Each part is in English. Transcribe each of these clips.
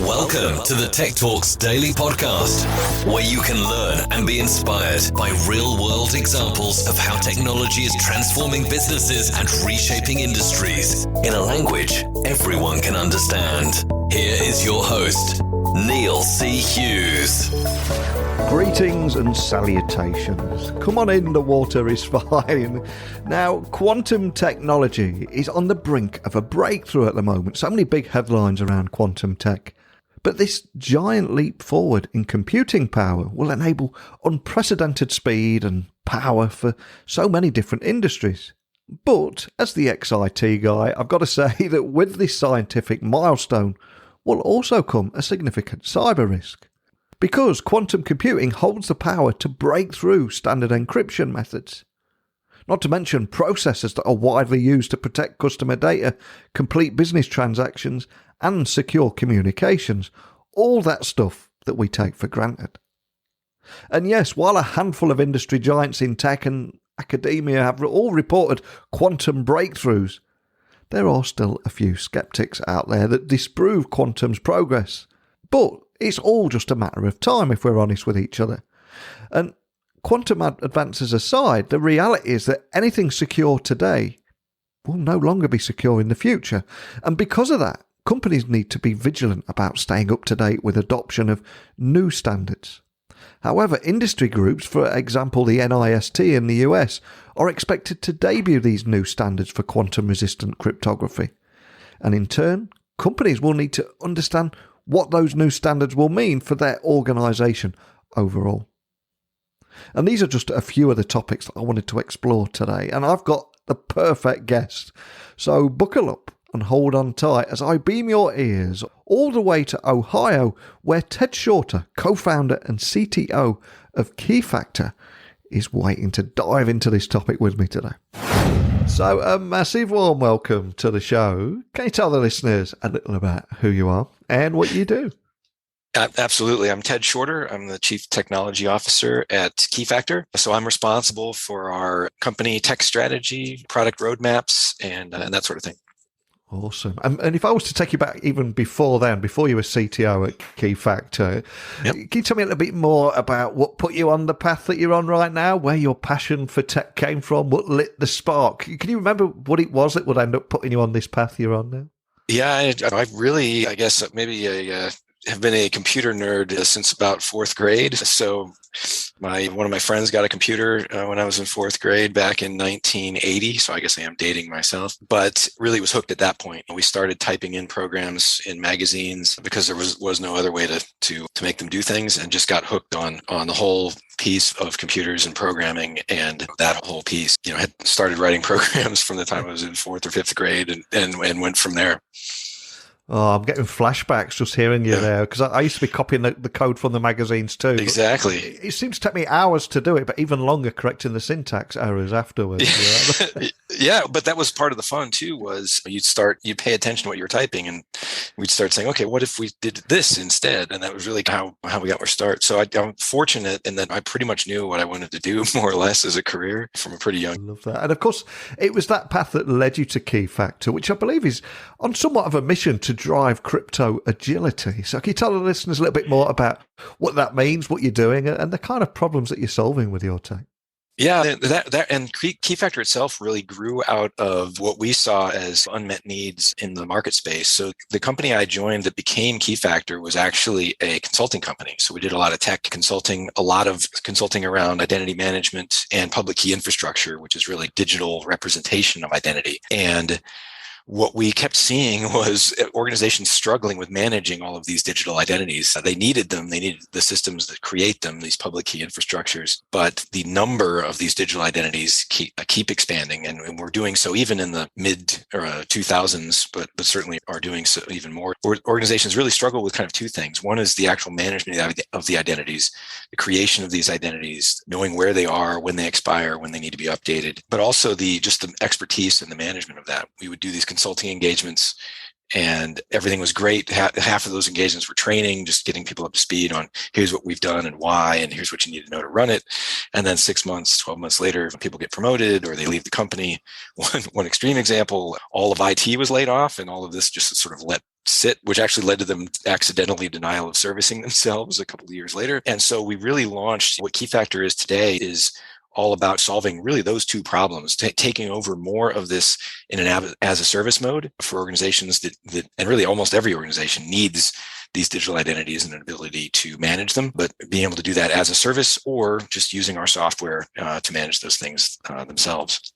Welcome to the Tech Talks Daily Podcast, where you can learn and be inspired by real-world examples of how technology is transforming businesses and reshaping industries in a language everyone can understand. Here is your host, Neil C. Hughes. Greetings and salutations. Come on in, the water is fine. Now, quantum technology is on the brink of a breakthrough at the moment. So many big headlines around quantum tech. But this giant leap forward in computing power will enable unprecedented speed and power for so many different industries. But as the ex-IT guy, I've got to say that with this scientific milestone will also come a significant cyber risk. Because quantum computing holds the power to break through standard encryption methods. Not to mention processors that are widely used to protect customer data, complete business transactions, and secure communications. All that stuff that we take for granted. And yes, while a handful of industry giants in tech and academia have all reported quantum breakthroughs, there are still a few skeptics out there that disprove quantum's progress. But it's all just a matter of time if we're honest with each other. And quantum advances aside, the reality is that anything secure today will no longer be secure in the future. And because of that, companies need to be vigilant about staying up to date with adoption of new standards. However, industry groups, for example the NIST in the US, are expected to debut these new standards for quantum-resistant cryptography. And in turn, companies will need to understand what those new standards will mean for their organisation overall. And these are just a few of the topics that I wanted to explore today, and I've got the perfect guest. So buckle up and hold on tight as I beam your ears all the way to Ohio, where Ted Shorter, co-founder and CTO of Keyfactor, is waiting to dive into this topic with me today. So a massive warm welcome to the show. Can you tell the listeners a little about who you are and what you do? Absolutely. I'm Ted Shorter. I'm the Chief Technology Officer at Keyfactor. So I'm responsible for our company tech strategy, product roadmaps, and that sort of thing. Awesome. And if I was to take you back even before then, before you were CTO at Keyfactor, Yep. Can you tell me a little bit more about what put you on the path that you're on right now, where your passion for tech came from, what lit the spark? Can you remember what it was that would end up putting you on this path you're on now? Yeah, I really, I guess maybe have been a computer nerd since about fourth grade. So one of my friends got a computer when I was in fourth grade back in 1980. So I guess I am dating myself, but really was hooked at that point. We started typing in programs in magazines because there was no other way to make them do things, and just got hooked on the whole piece of computers and programming. And that whole piece, had started writing programs from the time I was in fourth or fifth grade and went from there. Oh, I'm getting flashbacks just hearing you there, because I used to be copying the code from the magazines too. Exactly. It seems to take me hours to do it, but even longer correcting the syntax errors afterwards. Yeah, but that was part of the fun too, was you'd pay attention to what you were typing, and we'd start saying, okay, what if we did this instead? And that was really how we got our start. So I'm fortunate in that I pretty much knew what I wanted to do more or less as a career from a pretty young. I love that. And of course, it was that path that led you to Keyfactor, which I believe is on somewhat of a mission to drive crypto agility. So can you tell the listeners a little bit more about what that means, what you're doing, and the kind of problems that you're solving with your tech? Yeah, that and Keyfactor itself really grew out of what we saw as unmet needs in the market space. So the company I joined that became Keyfactor was actually a consulting company. So we did a lot of tech consulting, a lot of consulting around identity management and public key infrastructure, which is really digital representation of identity. And what we kept seeing was organizations struggling with managing all of these digital identities. They needed them. They needed the systems that create them, these public key infrastructures. But the number of these digital identities keep expanding. And we're doing so even in the mid 2000s, but certainly are doing so even more. Organizations really struggle with kind of two things. One is the actual management of the identities, the creation of these identities, knowing where they are, when they expire, when they need to be updated, but also just the expertise and the management of that. We would do these consulting engagements, and everything was great. Half of those engagements were training, just getting people up to speed on here's what we've done and why, and here's what you need to know to run it. And then 6 months, 12 months later, people get promoted or they leave the company. One extreme example, all of IT was laid off, and all of this just sort of let sit, which actually led to them accidentally denial of servicing themselves a couple of years later. And so we really launched what Keyfactor is today is all about solving really those two problems, taking over more of this in an as a service mode for organizations that, and really almost every organization needs these digital identities and an ability to manage them, but being able to do that as a service or just using our software to manage those things themselves.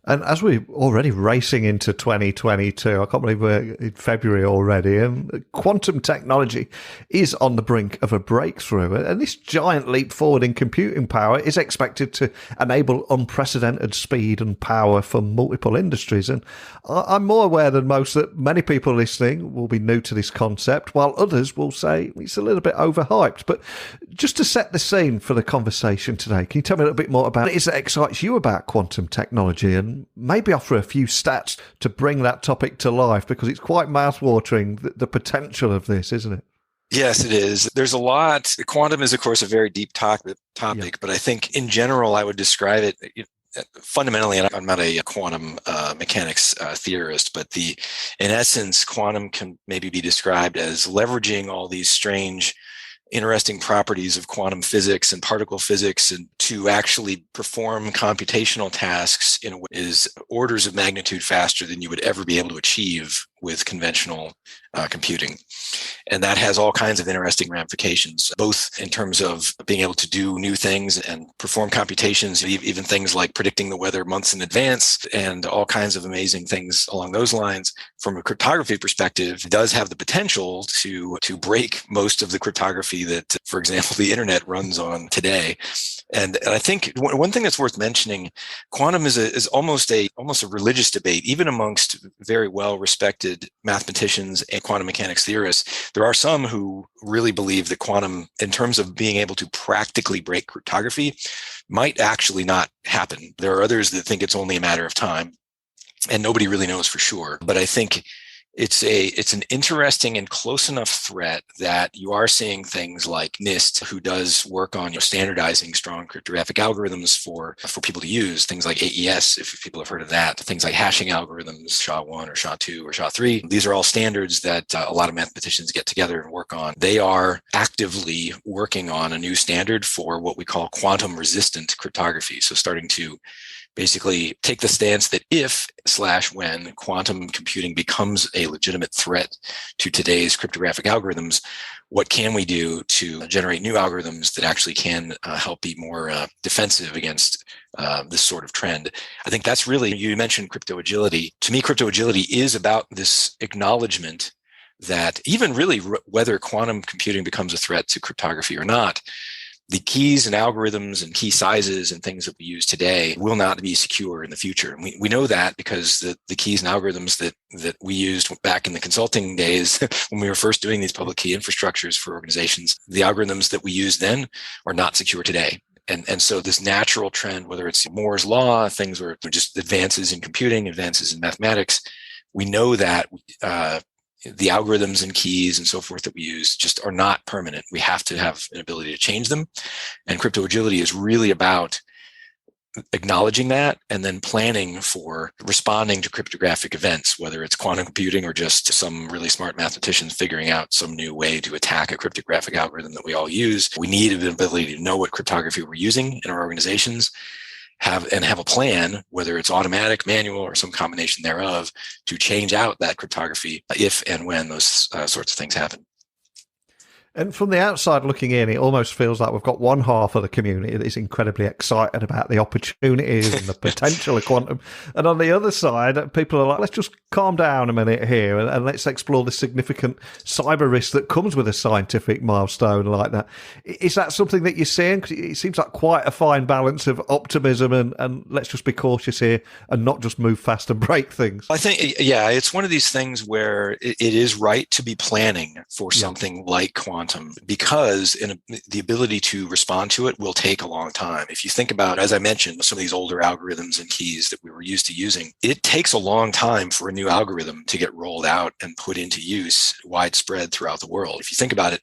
And as we're already racing into 2022, I can't believe we're in February already, and quantum technology is on the brink of a breakthrough. And this giant leap forward in computing power is expected to enable unprecedented speed and power for multiple industries. And I'm more aware than most that many people listening will be new to this concept, while others will say it's a little bit overhyped. But just to set the scene for the conversation today, can you tell me a little bit more about what it is that excites you about quantum technology, and maybe offer a few stats to bring that topic to life, because it's quite mouth-watering, the potential of this, isn't it? Yes, it is. There's a lot. Quantum is, of course, a very deep topic, but I think in general, I would describe it fundamentally, and I'm not a quantum mechanics theorist, but in essence, quantum can maybe be described as leveraging all these strange, interesting properties of quantum physics and particle physics, and to actually perform computational tasks in a way is orders of magnitude faster than you would ever be able to achieve with conventional computing. And that has all kinds of interesting ramifications, both in terms of being able to do new things and perform computations, even things like predicting the weather months in advance, and all kinds of amazing things along those lines. From a cryptography perspective, it does have the potential to break most of the cryptography that, for example, the internet runs on today. And I think one thing that's worth mentioning, quantum is almost a religious debate, even amongst very well-respected mathematicians and quantum mechanics theorists. There are some who really believe that quantum, in terms of being able to practically break cryptography, might actually not happen. There are others that think it's only a matter of time, and nobody really knows for sure. But I think it's an interesting and close enough threat that you are seeing things like NIST, who does work on standardizing strong cryptographic algorithms for people to use, things like AES, if people have heard of that, things like hashing algorithms, SHA-1 or SHA-2 or SHA-3. These are all standards that a lot of mathematicians get together and work on. They are actively working on a new standard for what we call quantum resistant cryptography. So starting to basically take the stance that if/when quantum computing becomes a legitimate threat to today's cryptographic algorithms, what can we do to generate new algorithms that actually can help be more defensive against this sort of trend? I think that's really, you mentioned crypto agility. To me, crypto agility is about this acknowledgement that even really whether quantum computing becomes a threat to cryptography or not, the keys and algorithms and key sizes and things that we use today will not be secure in the future. And we know that because the keys and algorithms that we used back in the consulting days when we were first doing these public key infrastructures for organizations, the algorithms that we used then are not secure today. And so this natural trend, whether it's Moore's law, things where just advances in computing, advances in mathematics, we know that the algorithms and keys and so forth that we use just are not permanent. We have to have an ability to change them. And crypto agility is really about acknowledging that and then planning for responding to cryptographic events, whether it's quantum computing or just some really smart mathematicians figuring out some new way to attack a cryptographic algorithm that we all use. We need an ability to know what cryptography we're using in our organizations, have a plan, whether it's automatic, manual, or some combination thereof, to change out that cryptography if and when those sorts of things happen. And from the outside looking in, it almost feels like we've got one half of the community that is incredibly excited about the opportunities and the potential of quantum. And on the other side, people are like, let's just calm down a minute here and let's explore the significant cyber risk that comes with a scientific milestone like that. Is that something that you're seeing? Because it seems like quite a fine balance of optimism and let's just be cautious here and not just move fast and break things. I think, yeah, it's one of these things where it is right to be planning for something like quantum, because the ability to respond to it will take a long time. If you think about, as I mentioned, some of these older algorithms and keys that we were used to using, it takes a long time for a new algorithm to get rolled out and put into use widespread throughout the world. If you think about it,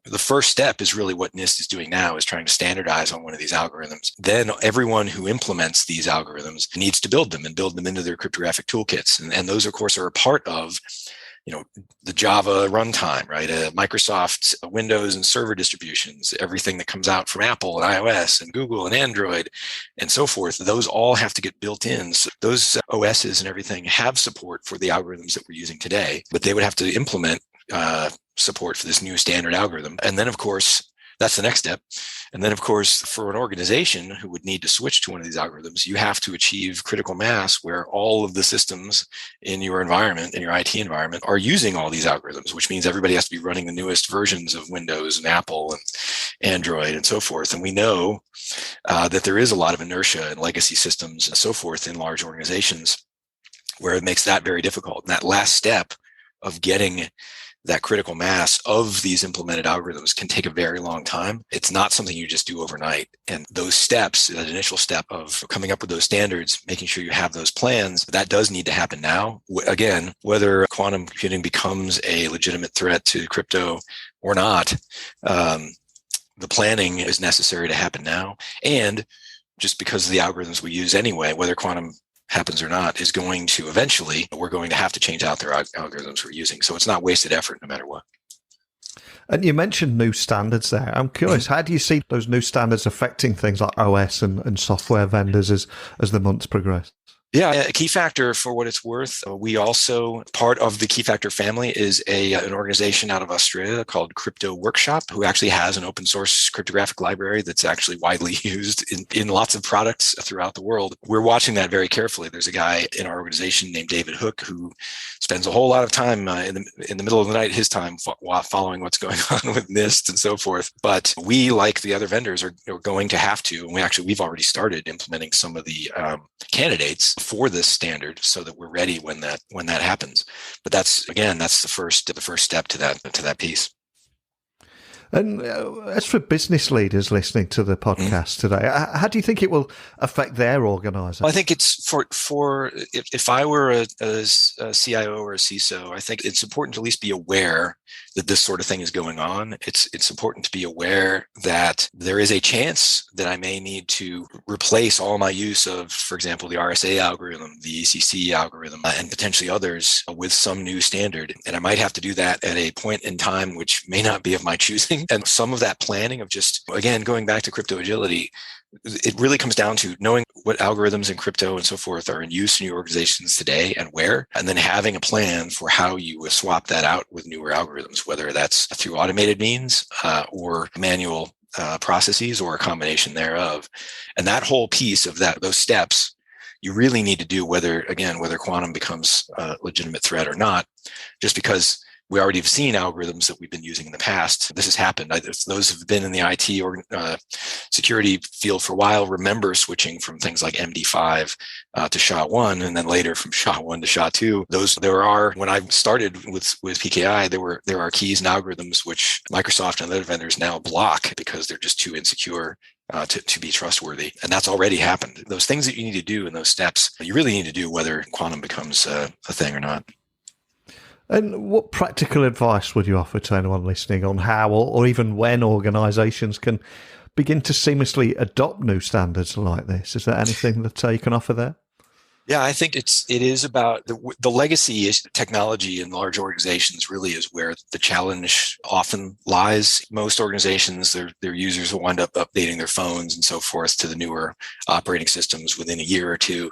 the first step is really what NIST is doing now, is trying to standardize on one of these algorithms. Then everyone who implements these algorithms needs to build them and build them into their cryptographic toolkits. And those, of course, are a part of the Java runtime, right? Microsoft Windows and server distributions, everything that comes out from Apple and iOS and Google and Android and so forth, those all have to get built in. So those OSs and everything have support for the algorithms that we're using today, but they would have to implement support for this new standard algorithm. And then, of course, that's the next step. And then, of course, for an organization who would need to switch to one of these algorithms, you have to achieve critical mass where all of the systems in your environment, in your IT environment, are using all these algorithms, which means everybody has to be running the newest versions of Windows and Apple and Android and so forth. And we know that there is a lot of inertia in legacy systems and so forth in large organizations where it makes that very difficult. And that last step of getting that critical mass of these implemented algorithms can take a very long time. It's not something you just do overnight. And those steps, that initial step of coming up with those standards, making sure you have those plans, that does need to happen now. Again, whether quantum computing becomes a legitimate threat to crypto or not, the planning is necessary to happen now. And just because of the algorithms we use anyway, whether quantum happens or not, is going to eventually, we're going to have to change out their algorithms we're using. So it's not wasted effort no matter what. And you mentioned new standards there. I'm curious, how do you see those new standards affecting things like OS and software vendors as the months progress? Yeah, Keyfactor, for what it's worth, we also, part of the Keyfactor family is an organization out of Australia called Crypto Workshop, who actually has an open source cryptographic library that's actually widely used in lots of products throughout the world. We're watching that very carefully. There's a guy in our organization named David Hook who spends a whole lot of time in the middle of the night, his time following what's going on with NIST and so forth. But we, like the other vendors, are going to have to, and we've already started implementing some of the candidates for this standard so that we're ready when that happens. But that's the first step to that piece. And as for business leaders listening to the podcast today, how do you think it will affect their organization? Well, I think it's if I were a CIO or a CISO, I think it's important to at least be aware that this sort of thing is going on. It's important to be aware that there is a chance that I may need to replace all my use of, for example, the RSA algorithm, the ECC algorithm, and potentially others with some new standard. And I might have to do that at a point in time which may not be of my choosing. And some of that planning of just, again, going back to crypto agility, it really comes down to knowing what algorithms in crypto and so forth are in use in your organizations today and where, and then having a plan for how you will swap that out with newer algorithms, whether that's through automated means or manual processes or a combination thereof. And that whole piece of those steps, you really need to do whether quantum becomes a legitimate threat or not, just because we already have seen algorithms that we've been using in the past. This has happened. Those who've been in the IT or security field for a while remember switching from things like MD5 to SHA-1, and then later from SHA-1 to SHA-2. When I started with PKI, there are keys and algorithms which Microsoft and other vendors now block because they're just too insecure to be trustworthy. And that's already happened. Those things that you need to do in those steps, you really need to do whether quantum becomes a thing or not. And what practical advice would you offer to anyone listening on how or even when organisations can begin to seamlessly adopt new standards like this? Is there anything that you can offer there? Yeah, I think it is about the legacy technology in large organizations really is where the challenge often lies. Most organizations, their users will wind up updating their phones and so forth to the newer operating systems within a year or two.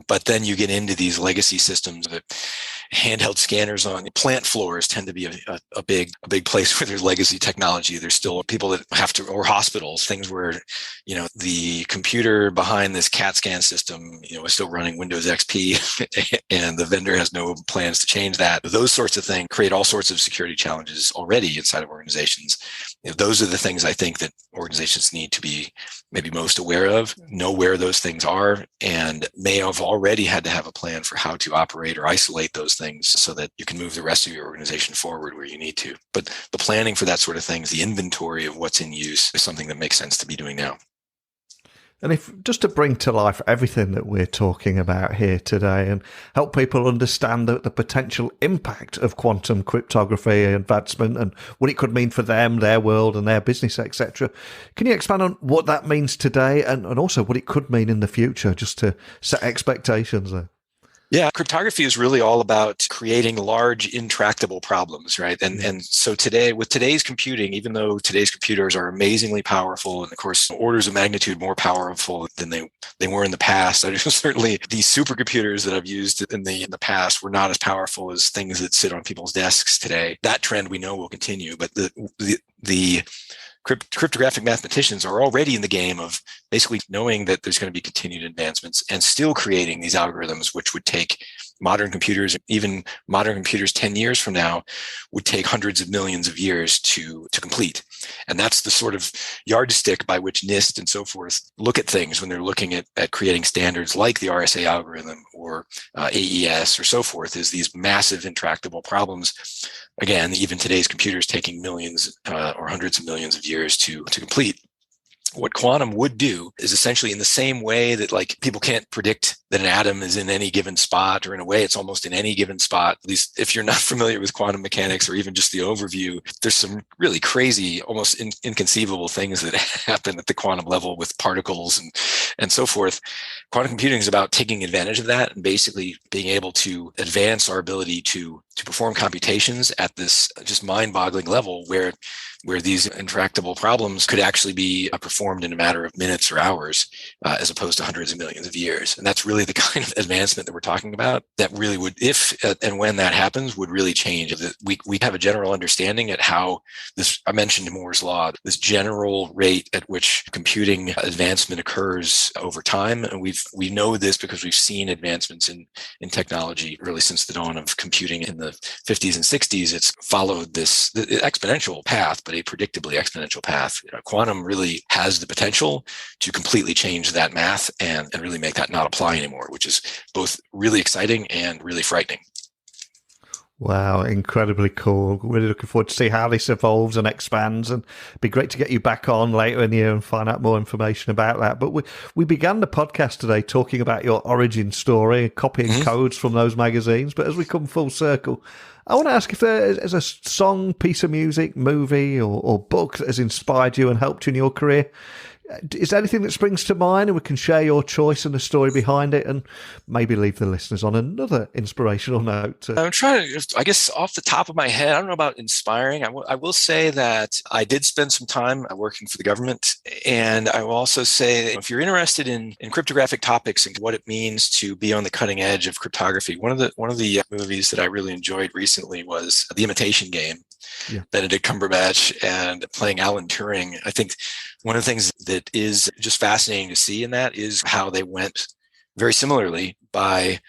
But then you get into these legacy systems that handheld scanners on plant floors tend to be a big place where there's legacy technology. There's still people that have to, or hospitals, things where, the computer behind this CAT scan system, is still running Windows XP and the vendor has no plans to change that. Those sorts of things create all sorts of security challenges already inside of organizations. Those are the things I think that organizations need to be maybe most aware of, know where those things are, and may have already had to have a plan for how to operate or isolate those things so that you can move the rest of your organization forward where you need to. But the planning for that sort of things, the inventory of what's in use, is something that makes sense to be doing now. And if just to bring to life everything that we're talking about here today and help people understand the potential impact of quantum cryptography advancement and what it could mean for them, their world and their business, etc., can you expand on what that means today and also what it could mean in the future, just to set expectations there? Yeah, cryptography is really all about creating large, intractable problems, right? And so today, with today's computing, even though today's computers are amazingly powerful, and of course, orders of magnitude more powerful than they were in the past. I certainly these supercomputers that I've used in the past were not as powerful as things that sit on people's desks today. That trend we know will continue, but the cryptographic mathematicians are already in the game of basically knowing that there's going to be continued advancements and still creating these algorithms, which would take modern computers, even modern computers 10 years from now, would take hundreds of millions of years to complete. And that's the sort of yardstick by which NIST and so forth look at things when they're looking at creating standards like the RSA algorithm or AES or so forth, is these massive intractable problems. Again, even today's computers taking millions or hundreds of millions of years to complete. What quantum would do is essentially in the same way that like people can't predict that an atom is in any given spot, or in a way it's almost in any given spot. At least if you're not familiar with quantum mechanics or even just the overview, there's some really crazy, almost inconceivable things that happen at the quantum level with particles and so forth. Quantum computing is about taking advantage of that and basically being able to advance our ability to perform computations at this just mind-boggling level where these intractable problems could actually be performed in a matter of minutes or hours, as opposed to hundreds of millions of years. And that's really the kind of advancement that we're talking about that really would, if and when that happens, would really change. We have a general understanding at how this, I mentioned Moore's law, this general rate at which computing advancement occurs over time. And we know this because we've seen advancements in technology really since the dawn of computing in the 50s and 60s. It's followed this exponential path, but a predictably exponential path. Quantum really has the potential to completely change that math and really make that not apply anymore, which is both really exciting and really frightening. Wow, incredibly cool. Really looking forward to see how this evolves and expands, and it'd be great to get you back on later in the year and find out more information about that. But we began the podcast today talking about your origin story, copying codes from those magazines. But as we come full circle, I want to ask if there is a song, piece of music, movie or book that has inspired you and helped you in your career. Is there anything that springs to mind, and we can share your choice and the story behind it, and maybe leave the listeners on another inspirational note? I'm trying to, I guess off the top of my head, I don't know about inspiring. I will say that I did spend some time working for the government. And I will also say, if you're interested in cryptographic topics and what it means to be on the cutting edge of cryptography, one of the movies that I really enjoyed recently was The Imitation Game. Yeah. Benedict Cumberbatch and playing Alan Turing. I think one of the things that is just fascinating to see in that is how they went very similarly by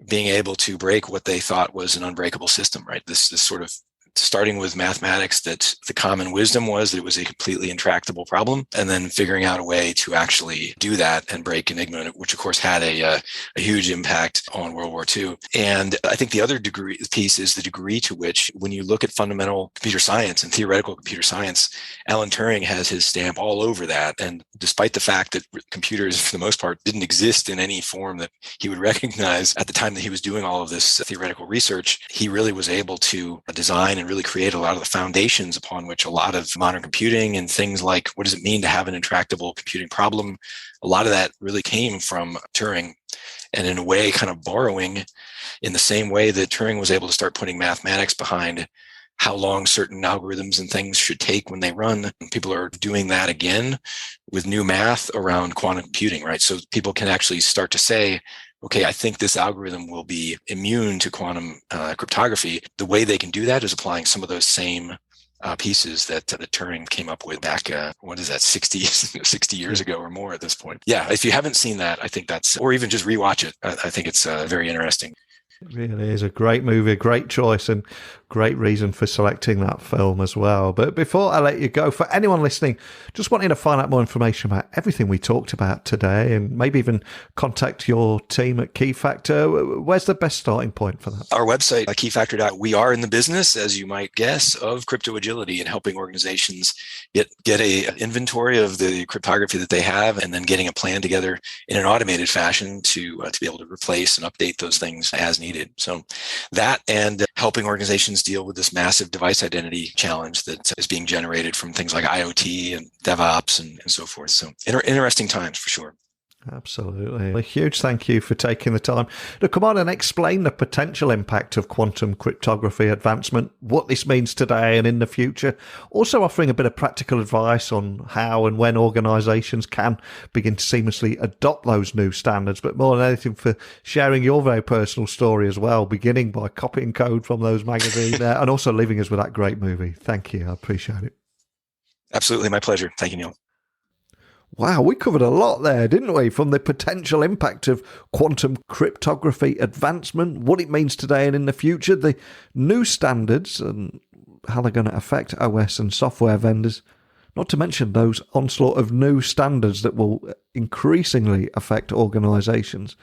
being able to break what they thought was an unbreakable system, right? This sort of starting with mathematics, that the common wisdom was that it was a completely intractable problem, and then figuring out a way to actually do that and break Enigma, which of course had a huge impact on World War II. And I think the other piece is the degree to which, when you look at fundamental computer science and theoretical computer science, Alan Turing has his stamp all over that. And despite the fact that computers, for the most part, didn't exist in any form that he would recognize at the time that he was doing all of this theoretical research, he really was able to design and really create a lot of the foundations upon which a lot of modern computing and things like, what does it mean to have an intractable computing problem? A lot of that really came from Turing, and in a way kind of borrowing in the same way that Turing was able to start putting mathematics behind how long certain algorithms and things should take when they run. People are doing that again with new math around quantum computing, right? So people can actually start to say, okay, I think this algorithm will be immune to quantum cryptography. The way they can do that is applying some of those same pieces that Turing came up with back, 60 years ago or more at this point. Yeah, if you haven't seen that, I think that's, or even just rewatch it, I think it's very interesting. It really is a great movie, a great choice, and great reason for selecting that film as well. But before I let you go, for anyone listening, just wanting to find out more information about everything we talked about today, and maybe even contact your team at Keyfactor, where's the best starting point for that? Our website, Keyfactor. We are in the business, as you might guess, of crypto agility and helping organizations get a inventory of the cryptography that they have, and then getting a plan together in an automated fashion to be able to replace and update those things as needed. So that, and helping organizations deal with this massive device identity challenge that is being generated from things like IoT and DevOps and so forth. So interesting times for sure. Absolutely. A huge thank you for taking the time to come on and explain the potential impact of quantum cryptography advancement, what this means today and in the future. Also offering a bit of practical advice on how and when organisations can begin to seamlessly adopt those new standards, but more than anything for sharing your very personal story as well, beginning by copying code from those magazines and also leaving us with that great movie. Thank you. I appreciate it. Absolutely. My pleasure. Thank you, Neil. Wow, we covered a lot there, didn't we? From the potential impact of quantum cryptography advancement, what it means today and in the future, the new standards and how they're going to affect OS and software vendors, not to mention those onslaught of new standards that will increasingly affect organisations.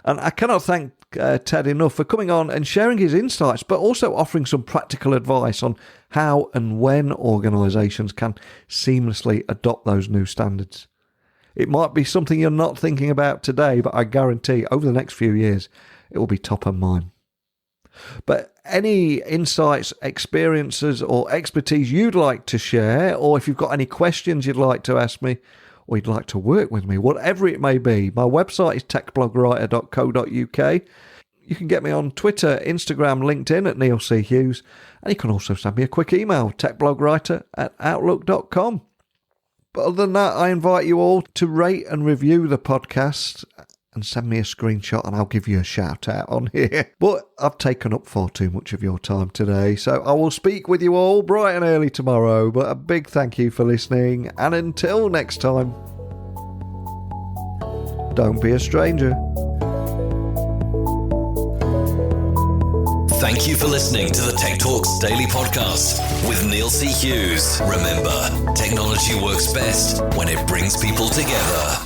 And I cannot thank Ted enough for coming on and sharing his insights, but also offering some practical advice on how and when organisations can seamlessly adopt those new standards. It might be something you're not thinking about today, but I guarantee over the next few years, it will be top of mind. But any insights, experiences, or expertise you'd like to share, or if you've got any questions you'd like to ask me, or you'd like to work with me, whatever it may be, my website is techblogwriter.co.uk. You can get me on Twitter, Instagram, LinkedIn at Neil C. Hughes, and you can also send me a quick email, techblogwriter@outlook.com. But other than that, I invite you all to rate and review the podcast and send me a screenshot and I'll give you a shout out on here. But I've taken up far too much of your time today, so I will speak with you all bright and early tomorrow. But a big thank you for listening, and until next time, don't be a stranger. Thank you for listening to the Tech Talks Daily Podcast with Neil C. Hughes. Remember, technology works best when it brings people together.